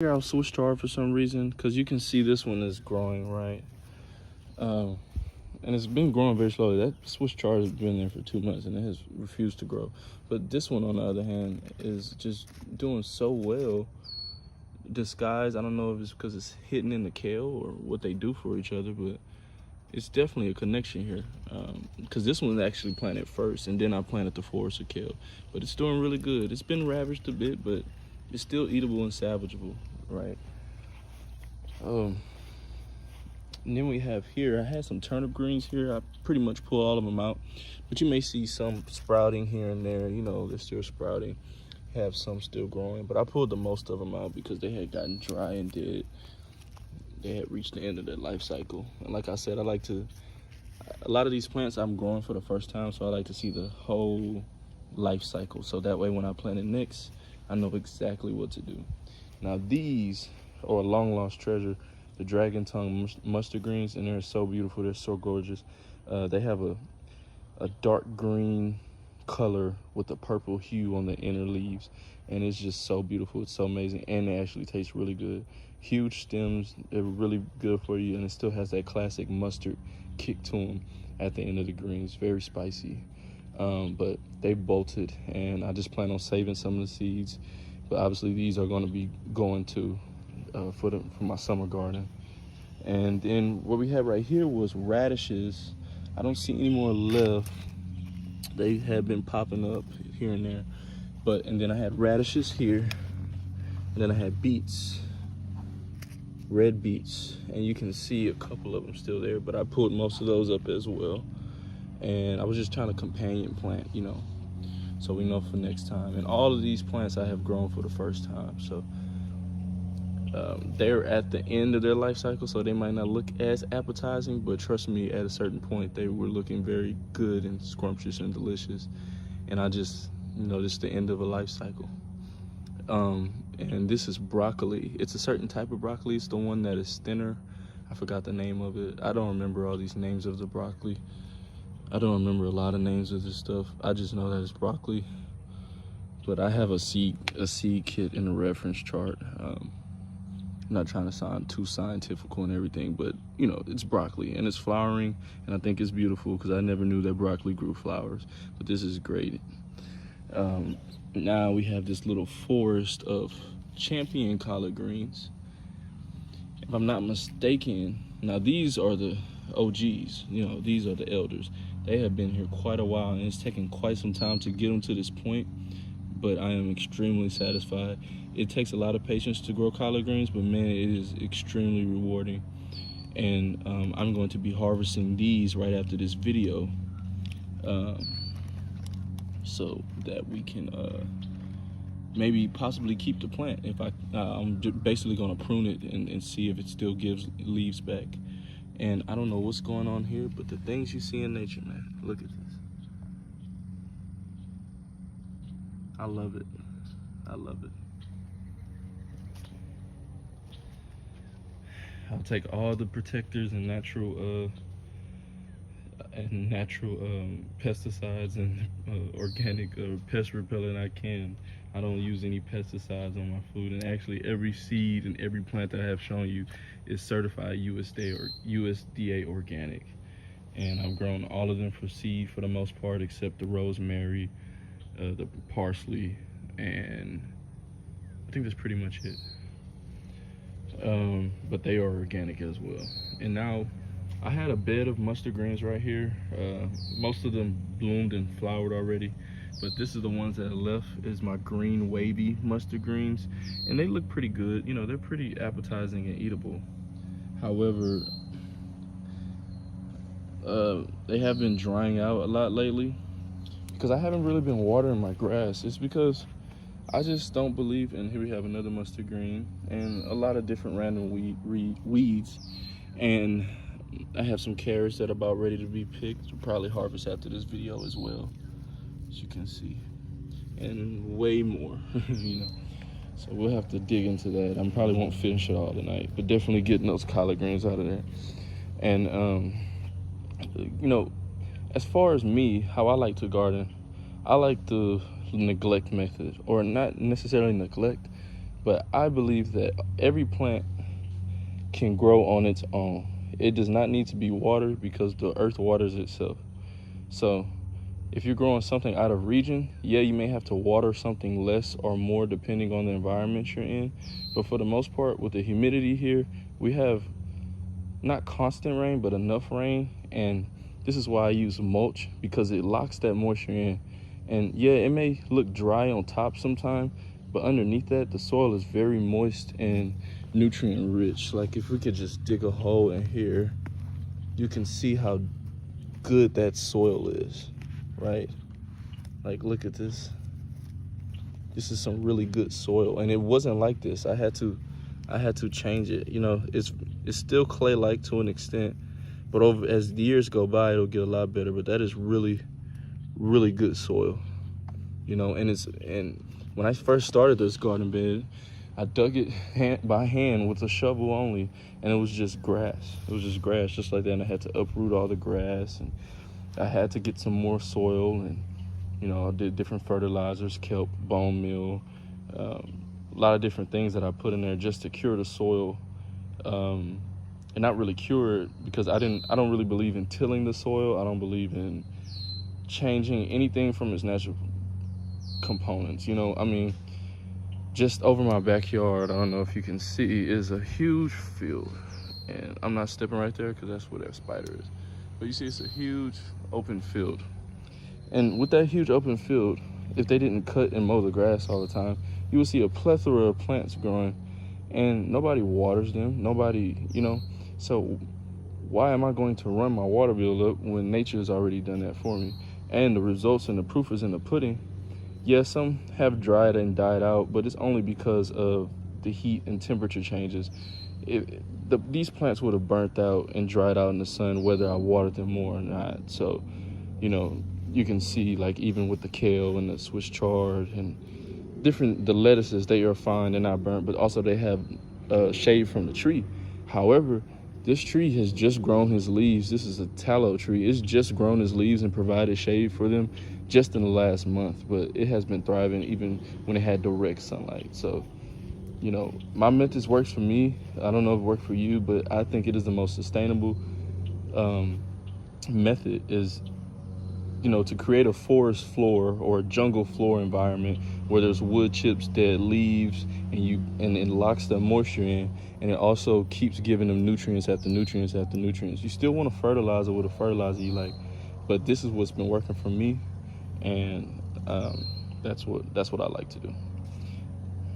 Here I'll switch to art for some reason because you can see this one is growing, right? And it's been growing very slowly. That Swiss chard has been there for 2 months and it has refused to grow. But this one, on the other hand, is just doing so well. Disguised, I don't know if it's because it's hidden in the kale or what they do for each other, but it's definitely a connection here. Because this one actually planted first, and then I planted the forest of kale. But it's doing really good. It's been ravaged a bit, but it's still eatable and salvageable, right? And then we have here, I had some turnip greens here. I pretty much pull all of them out, but you may see some sprouting here and there. You know, they're still sprouting. Have some still growing, but I pulled the most of them out because they had gotten dry and dead. They had reached the end of their life cycle. And like I said, a lot of these plants I'm growing for the first time, so I like to see the whole life cycle. So that way when I plant it next, I know exactly what to do. Now these are a long lost treasure, the dragon tongue mustard greens, and they're so beautiful. They're so gorgeous. They have a dark green color with a purple hue on the inner leaves, and it's just so beautiful. It's so amazing, and they actually taste really good. Huge stems, they're really good for you, and it still has that classic mustard kick to them at the end of the greens. Very spicy, but they bolted, and I just plan on saving some of the seeds. But obviously these are going to be going to for my summer garden. And then what we had right here was radishes. I don't see any more left. They have been popping up here and there. And then I had radishes here, and then I had beets, red beets, and you can see a couple of them still there, but I pulled most of those up as well. And I was just trying to companion plant, you know, so we know for next time. And all of these plants I have grown for the first time, so they're at the end of their life cycle, so they might not look as appetizing, but trust me, at a certain point they were looking very good and scrumptious and delicious. And I just, you know, this is the end of a life cycle. And this is broccoli. It's a certain type of broccoli. It's the one that is thinner. I forgot the name of it. I don't remember all these names of the broccoli. I don't remember a lot of names of this stuff. I just know that it's broccoli. But I have a seed kit in the reference chart. I'm not trying to sound too scientific and everything, but you know, it's broccoli and it's flowering, and I think it's beautiful because I never knew that broccoli grew flowers, but this is great. Now we have this little forest of champion collard greens. If I'm not mistaken, now these are the OGs, you know, these are the elders. They have been here quite a while, and it's taken quite some time to get them to this point, but I am extremely satisfied. It takes a lot of patience to grow collard greens, but man, it is extremely rewarding. And I'm going to be harvesting these right after this video, so that we can maybe possibly keep the plant. If I'm basically going to prune it and see if it still gives leaves back. And I don't know what's going on here, but the things you see in nature, man, look at this. I love it. I love it. I'll take all the protectors and natural pesticides and organic pest repellent I can. I don't use any pesticides on my food, and actually every seed and every plant that I have shown you is certified USDA organic. And I've grown all of them for seed for the most part, except the rosemary, the parsley, and I think that's pretty much it. But they are organic as well. And now I had a bed of mustard greens right here. Most of them bloomed and flowered already, but this is the ones that are left is my green wavy mustard greens, and they look pretty good. You know, they're pretty appetizing and eatable. However, they have been drying out a lot lately because I haven't really been watering my grass. It's because I just don't believe, and here we have another mustard green and a lot of different random weeds. And I have some carrots that are about ready to be picked. We'll probably harvest after this video as well, as you can see, and way more, you know. So we'll have to dig into that. I probably won't finish it all tonight, but definitely getting those collard greens out of there. And you know, as far as me, how I like to garden, I like the neglect method, or not necessarily neglect, But I believe that every plant can grow on its own. It does not need to be watered because the earth waters itself. So if you're growing something out of region, yeah, you may have to water something less or more depending on the environment you're in. But for the most part, with the humidity here, we have not constant rain, but enough rain. And this is why I use mulch, because it locks that moisture in. And yeah, it may look dry on top sometime, but underneath that, the soil is very moist and nutrient rich. Like if we could just dig a hole in here, you can see how good that soil is, right? Like look at this. This is some really good soil, and it wasn't like this. I had to change it. You know, it's still clay-like to an extent, but as the years go by, it'll get a lot better. But that is really, really good soil, you know. And when I first started this garden bed, I dug it by hand with a shovel only, and it was just grass. It was just grass, just like that. And I had to uproot all the grass, and I had to get some more soil, and you know, I did different fertilizers, kelp, bone meal, a lot of different things that I put in there just to cure the soil, and not really cure it, because I don't really believe in tilling the soil. I don't believe in changing anything from its natural components. You know, I mean, just over my backyard, I don't know if you can see, is a huge field, and I'm not stepping right there because that's where that spider is. But you see, it's a huge open field. And with that huge open field, if they didn't cut and mow the grass all the time, you would see a plethora of plants growing, and nobody waters them. Nobody, you know. So why am I going to run my water bill up when nature has already done that for me? And the results and the proof is in the pudding. Yes, some have dried and died out, but it's only because of the heat and temperature changes. These plants would have burnt out and dried out in the sun whether I watered them more or not. So, you know, you can see, like, even with the kale and the Swiss chard and the lettuces, they are fine, they're not burnt, but also they have shade from the tree. However, this tree has just grown his leaves. This is a tallow tree. It's just grown his leaves and provided shade for them just in the last month, but it has been thriving even when it had direct sunlight. So, you know, my methods works for me. I don't know if it worked for you, but I think it is the most sustainable method, is, you know, to create a forest floor or a jungle floor environment where there's wood chips, dead leaves, and it locks the moisture in, and it also keeps giving them nutrients after nutrients after nutrients. You still want to fertilize it with a fertilizer you like, but this is what's been working for me, and that's what I like to do.